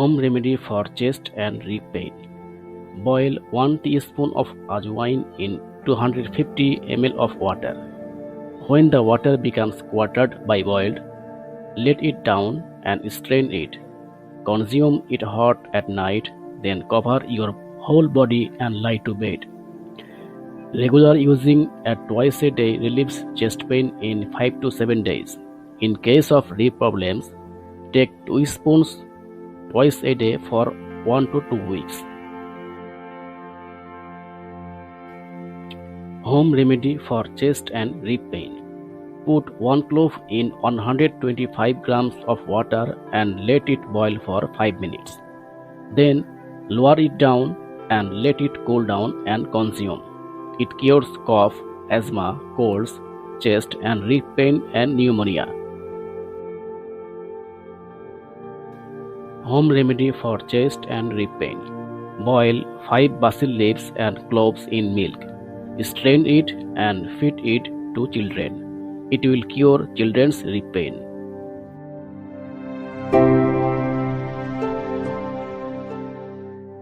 Home remedy for chest and rib pain. Boil 1 teaspoon of ajwain in 250 ml of water. When the water becomes quartered by boiled, let it down and strain it. Consume it hot at night, then cover your whole body and lie to bed. Regular using at twice a day relieves chest pain in 5 to 7 days. In case of rib problems, take 2 spoons twice a day for 1 to 2 weeks. Home remedy for chest and rib pain. Put 1 clove in 125 grams of water and let it boil for 5 minutes. Then lower it down and let it cool down and consume. It cures cough, asthma, colds, chest and rib pain and pneumonia. Home remedy for chest and rib pain. Boil 5 basil leaves and cloves in milk. Strain it and feed it to children. It will cure children's rib pain.